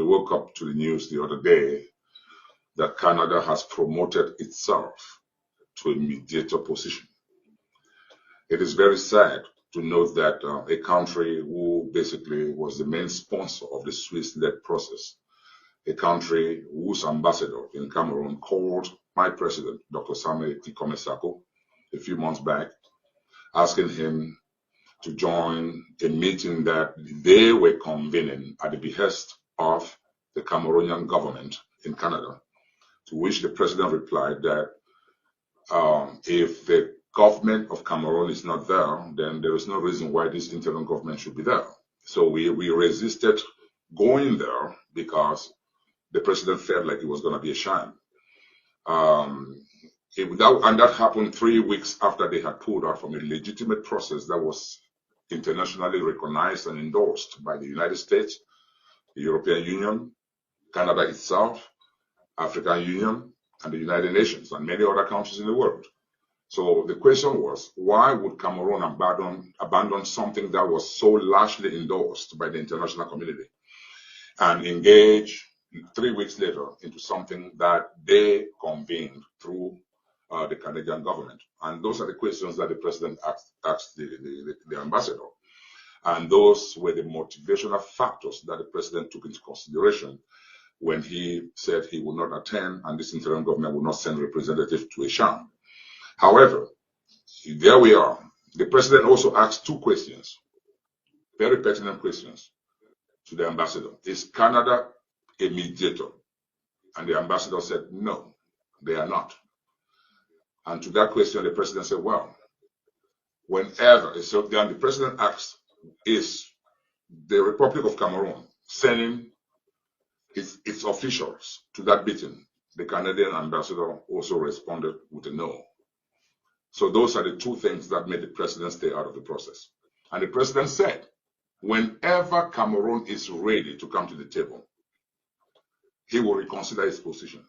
we woke up to the news the other day that Canada has promoted itself to a mediator position. It is very sad to note that a country who basically was the main sponsor of the Swiss-led process, a country whose ambassador in Cameroon called my president, Dr. Sako Ikome, a few months back, asking him to join a meeting that they were convening at the behest of the Cameroonian government in Canada, to which the president replied that if the government of Cameroon is not there, then there is no reason why this interim government should be there. So we resisted going there because the president felt like it was going to be a sham. And that happened 3 weeks after they had pulled out from a legitimate process that was internationally recognized and endorsed by the United States, the European Union, Canada itself, African Union, and the United Nations, and many other countries in the world. So the question was, why would Cameroon abandon something that was so largely endorsed by the international community and engage 3 weeks later into something that they convened through the Canadian government? And those are the questions that the president asked the ambassador. And those were the motivational factors that the president took into consideration when he said he would not attend and this interim government would not send representatives to a sham. However, there we are. The president also asked 2 questions, very pertinent questions, to the ambassador. Is Canada a mediator? And the ambassador said, no, they are not. And to that question, the president said, well, whenever, so then the president asked, is the Republic of Cameroon sending its officials to that meeting? The Canadian ambassador also responded with a no. So those are the 2 things that made the president stay out of the process. And the president said, whenever Cameroon is ready to come to the table, he will reconsider his position.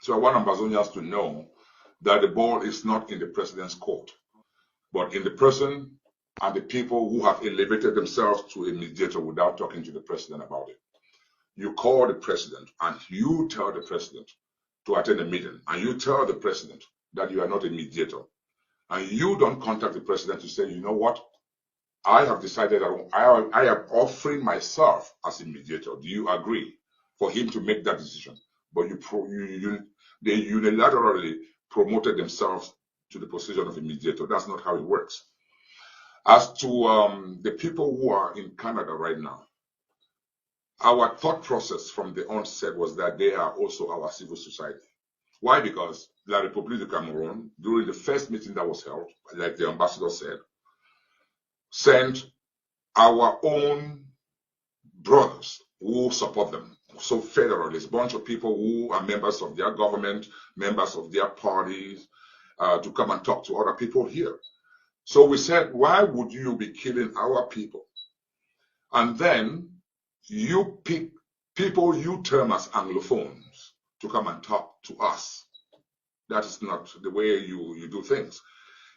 So I want Ambazonians to know that the ball is not in the president's court, but in the person and the people who have elevated themselves to a mediator without talking to the president about it. You call the president and you tell the president to attend a meeting, and you tell the president that you are not a mediator. And you don't contact the president to say, you know what, I have decided I am offering myself as a mediator. Do you agree? For him to make that decision. But they unilaterally promoted themselves to the position of a mediator. That's not how it works. As to the people who are in Canada right now, our thought process from the onset was that they are also our civil society. Why? Because La République de Cameroon, during the first meeting that was held, like the ambassador said, sent our own brothers who support them. So federalists, bunch of people who are members of their government, members of their parties, to come and talk to other people here. So we said, why would you be killing our people? And then you pick people you term as Anglophones to come and talk to us. That is not the way you do things.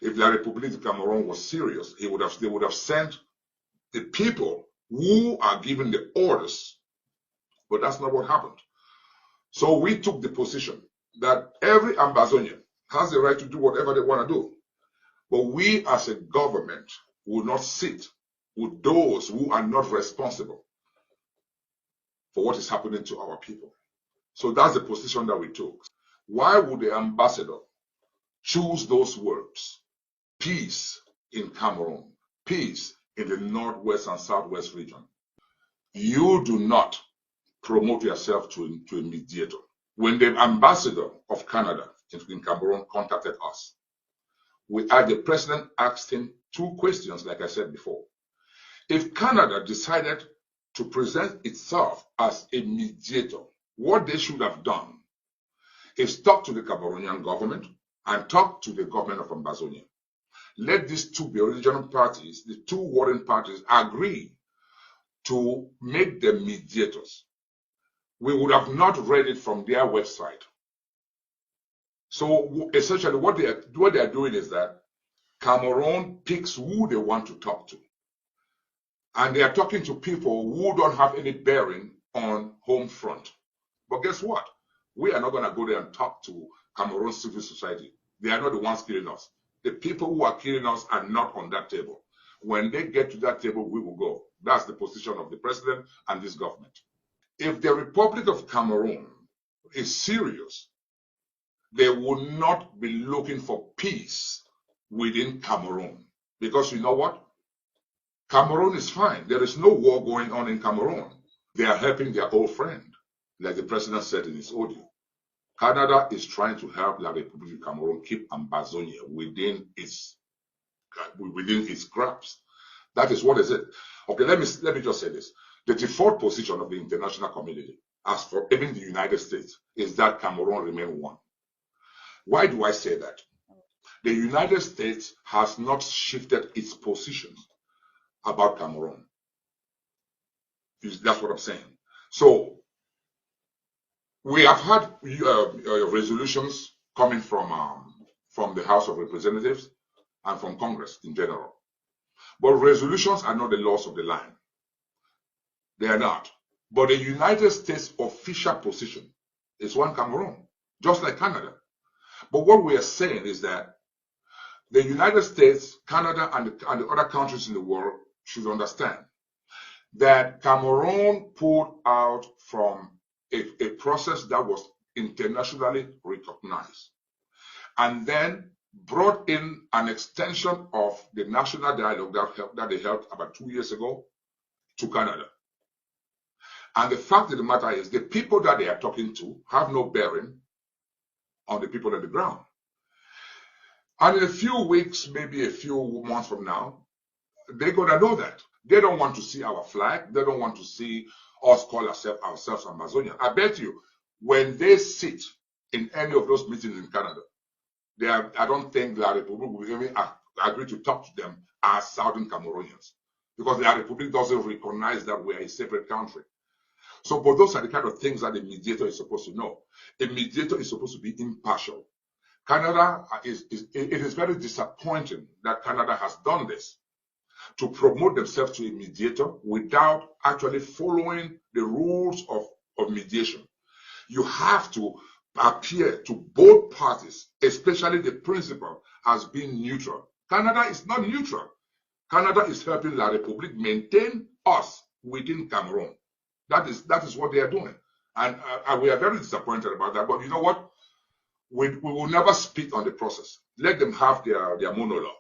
If La République de Cameroon was serious, they would have sent the people who are giving the orders. But that's not what happened. So we took the position that every Ambazonian has the right to do whatever they want to do. But we as a government will not sit with those who are not responsible for what is happening to our people. So that's the position that we took. Why would the ambassador choose those words? Peace in Cameroon, peace in the northwest and southwest region. You do not promote yourself to a mediator. When the ambassador of Canada in Cameroon contacted us, the president asked him 2 questions, like I said before. If Canada decided to present itself as a mediator, what they should have done is talk to the Cameroonian government and talk to the government of Ambazonia. Let these 2 belligerent parties, the 2 warring parties, agree to make them mediators. We would have not read it from their website. So essentially what they are doing is that Cameroon picks who they want to talk to. And they are talking to people who don't have any bearing on home front. But guess what? We are not going to go there and talk to Cameroon civil society. They are not the ones killing us. The people who are killing us are not on that table. When they get to that table, we will go. That's the position of the president and this government. If the Republic of Cameroon is serious, they will not be looking for peace within Cameroon. Because you know what? Cameroon is fine. There is no war going on in Cameroon. They are helping their old friend, like the president said in his audio. Canada is trying to help La République du Cameroon keep Ambazonia within its grasp. That is what is it. Okay, let me just say this. The default position of the international community, as for even the United States, is that Cameroon remain one. Why do I say that? The United States has not shifted its position about Cameroon. That's what I'm saying. So we have had resolutions coming from the House of Representatives and from Congress in general. But resolutions are not the laws of the land. They are not. But the United States official position is one Cameroon, just like Canada. But what we are saying is that the United States, Canada, and the other countries in the world should understand that Cameroon pulled out from a process that was internationally recognized, and then brought in an extension of the national dialogue that they held about 2 years ago to Canada. And the fact of the matter is, the people that they are talking to have no bearing on the people on the ground. And in a few weeks, maybe a few months from now, they're going to know that. They don't want to see our flag. They don't want to see us call ourselves Amazonian. I bet you, when they sit in any of those meetings in Canada, I don't think La République will even agree to talk to them as Southern Cameroonians, because La République doesn't recognize that we are a separate country. So, but those are the kind of things that a mediator is supposed to know. A mediator is supposed to be impartial. Canada it is very disappointing that Canada has done this, to promote themselves to a mediator without actually following the rules of mediation. You have to appear to both parties, especially the principal, as being neutral. Canada is not neutral. Canada is helping La République maintain us within Cameroon. That is what they are doing. And we are very disappointed about that. But you know what? We will never speak on the process. Let them have their monologue.